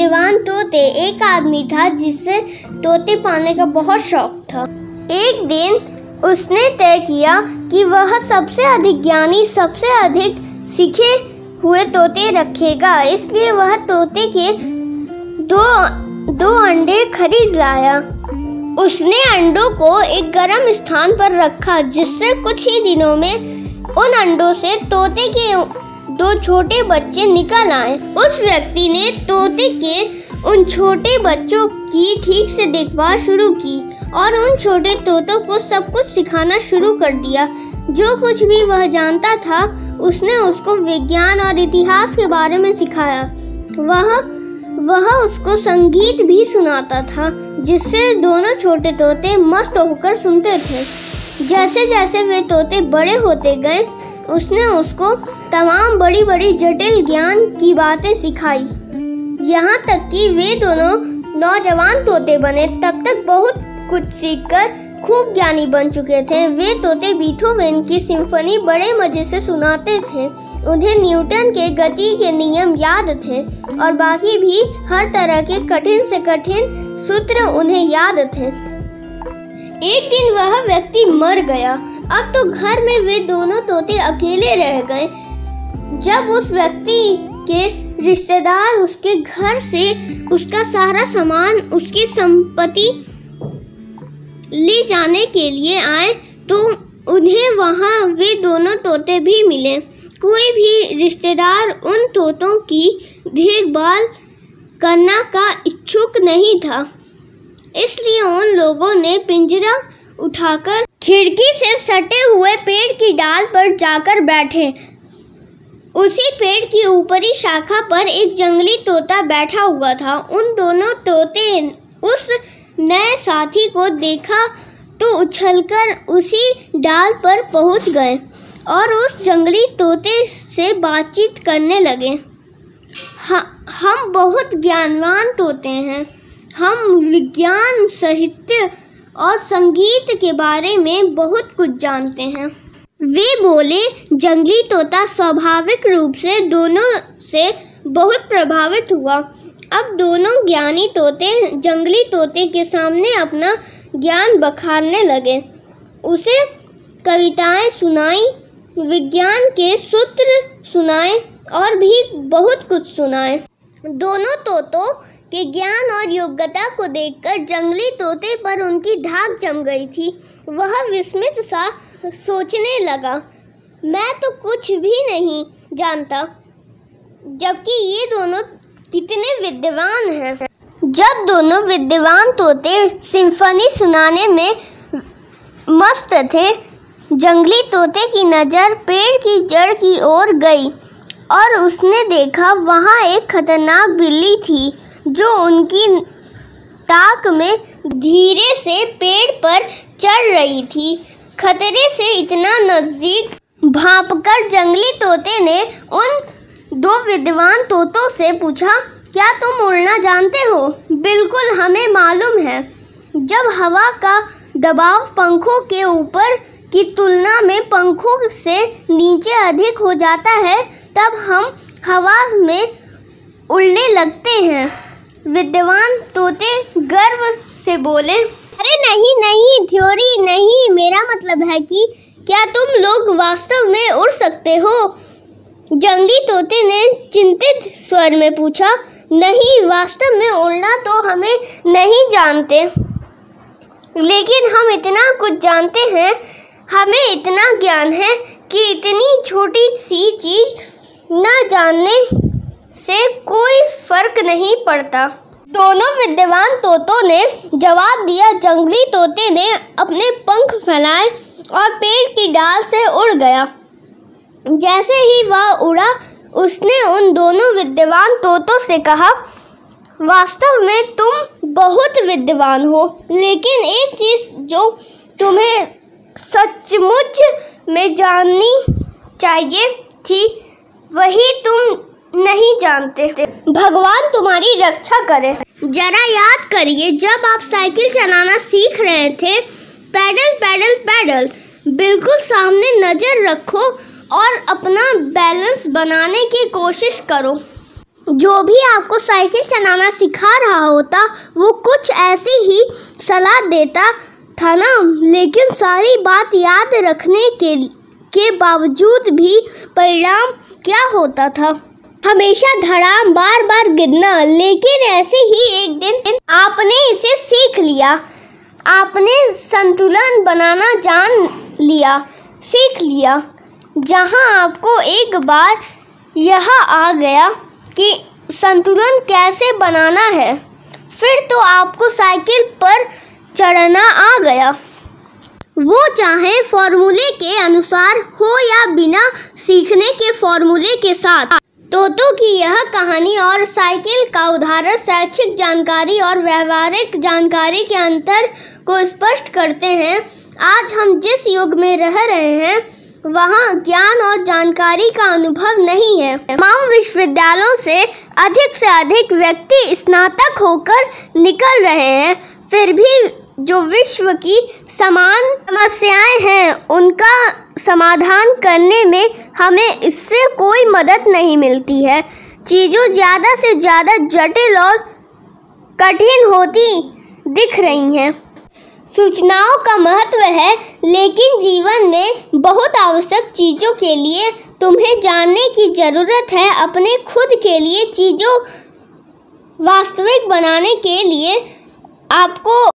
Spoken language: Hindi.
विद्वान तोते। एक आदमी था जिसे तोते पालने का बहुत शौक था। एक दिन उसने तय किया कि वह सबसे अधिक ज्ञानी, सबसे अधिक सीखे हुए तोते रखेगा। इसलिए वह तोते के दो अंडे खरीद लाया। उसने अंडों को एक गर्म स्थान पर रखा, जिससे कुछ ही दिनों में उन अंडों से तोते के 2 छोटे बच्चे निकल आए। उस व्यक्ति ने तोते के उन छोटे बच्चों की ठीक से देखभाल शुरू की और उन छोटे तोतों को सब कुछ सिखाना शुरू कर दिया। जो कुछ भी वह जानता था, उसने उसको विज्ञान और इतिहास के बारे में सिखाया। वह उसको संगीत भी सुनाता था, जिससे दोनों छोटे तोते मस्त होकर सुनते थे। जैसे जैसे वे तोते बड़े होते गए, उसने उसको तमाम बड़ी बड़ी जटिल ज्ञान की बातें सिखाई। यहाँ तक कि वे दोनों नौजवान तोते बने। तब तक बहुत कुछ सीखकर खूब ज्ञानी बन चुके थे। वे तोते बीथोवेन की सिम्फनी बड़े मजे से सुनाते थे। उन्हें न्यूटन के गति के नियम याद थे और बाकी भी हर तरह के कठिन से कठिन सूत्र उन्हें याद थे। एक दिन वह व्यक्ति मर गया। अब तो घर में वे दोनों तोते अकेले रह गए। जब उस व्यक्ति के रिश्तेदार उसके घर से उसका सारा सामान, उसकी संपत्ति ले जाने के लिए आए, तो उन्हें वहाँ वे दोनों तोते भी मिले। कोई भी रिश्तेदार उन तोतों की देखभाल करना का इच्छुक नहीं था, इसलिए उन लोगों ने पिंजरा उठाकर खिड़की से सटे हुए पेड़ की डाल पर जाकर बैठे। उसी पेड़ की ऊपरी शाखा पर एक जंगली तोता बैठा हुआ था। उन दोनों तोते उस नए साथी को देखा तो उछलकर उसी डाल पर पहुंच गए और उस जंगली तोते से बातचीत करने लगे। हम बहुत ज्ञानवान तोते हैं। हम विज्ञान, साहित्य और संगीत के बारे में बहुत कुछ जानते हैं। वे बोले। जंगली तोता स्वाभाविक रूप से दोनों से बहुत प्रभावित हुआ। अब दोनों ज्ञानी तोते जंगली तोते के सामने अपना ज्ञान बखारने लगे। उसे कविताएं सुनाई, विज्ञान के सूत्र सुनाए और भी बहुत कुछ सुनाए। दोनों तोतों के ज्ञान और योग्यता को देखकर जंगली तोते पर उनकी धाक जम गई थी। वह विस्मित सा सोचने लगा, मैं तो कुछ भी नहीं जानता, जबकि ये दोनों कितने विद्वान हैं। जब दोनों विद्वान तोते सिम्फनी सुनाने में मस्त थे, जंगली तोते की नज़र पेड़ की जड़ की ओर गई और उसने देखा वहाँ एक खतरनाक बिल्ली थी, जो उनकी ताक में धीरे से पेड़ पर चढ़ रही थी। खतरे से इतना नज़दीक भांपकर जंगली तोते ने उन 2 विद्वान तोतों से पूछा, क्या तुम उड़ना जानते हो? बिल्कुल, हमें मालूम है। जब हवा का दबाव पंखों के ऊपर की तुलना में पंखों से नीचे अधिक हो जाता है, तब हम हवा में उड़ने लगते हैं। विद्वान तोते गर्व से बोले, अरे नहीं, थ्योरी नहीं, मेरा मतलब है कि क्या तुम लोग वास्तव में उड़ सकते हो? जंगली तोते ने चिंतित स्वर में पूछा, नहीं, वास्तव में उड़ना तो हमें नहीं जानते, लेकिन हम इतना कुछ जानते हैं, हमें इतना ज्ञान है कि इतनी छोटी सी चीज न जानने से कोई फर्क नहीं पड़ता। दोनों विद्वान तोतों ने जवाब दिया। जंगली तोते ने अपने पंख फैलाए और पेड़ की डाल से उड़ गया। जैसे ही वह उड़ा, उसने उन दोनों विद्वान तोतों से कहा, वास्तव में तुम बहुत विद्वान हो, लेकिन एक चीज जो तुम्हें सचमुच में जाननी चाहिए थी, वही तुम नहीं जानते। भगवान तुम्हारी रक्षा करे। जरा याद करिए, जब आप साइकिल चलाना सीख रहे थे, पैडल पैडल पैडल, बिल्कुल सामने नजर रखो और अपना बैलेंस बनाने की कोशिश करो। जो भी आपको साइकिल चलाना सिखा रहा होता वो कुछ ऐसी ही सलाह देता था ना, लेकिन सारी बात याद रखने के बावजूद भी परिणाम क्या होता था? हमेशा धड़ाम, बार बार गिरना। लेकिन ऐसे ही एक दिन आपने इसे सीख लिया। आपने संतुलन बनाना सीख लिया। जहां आपको एक बार यह आ गया कि संतुलन कैसे बनाना है, फिर तो आपको साइकिल पर चढ़ना आ गया। वो चाहे फॉर्मूले के अनुसार हो या बिना सीखने के फॉर्मूले के साथ। तोतों की यह कहानी और साइकिल का उदाहरण शैक्षिक जानकारी और व्यवहारिक जानकारी के अंतर को स्पष्ट करते हैं। आज हम जिस युग में रह रहे हैं वहाँ ज्ञान और जानकारी का अनुभव नहीं है। तमाम विश्वविद्यालयों से अधिक व्यक्ति स्नातक होकर निकल रहे हैं, फिर भी जो विश्व की समान समस्याएं हैं उनका समाधान करने में हमें इससे कोई मदद नहीं मिलती है। चीज़ों ज़्यादा से ज़्यादा जटिल और कठिन होती दिख रही हैं। सूचनाओं का महत्व है, लेकिन जीवन में बहुत आवश्यक चीज़ों के लिए तुम्हें जानने की ज़रूरत है। अपने खुद के लिए चीज़ों वास्तविक बनाने के लिए आपको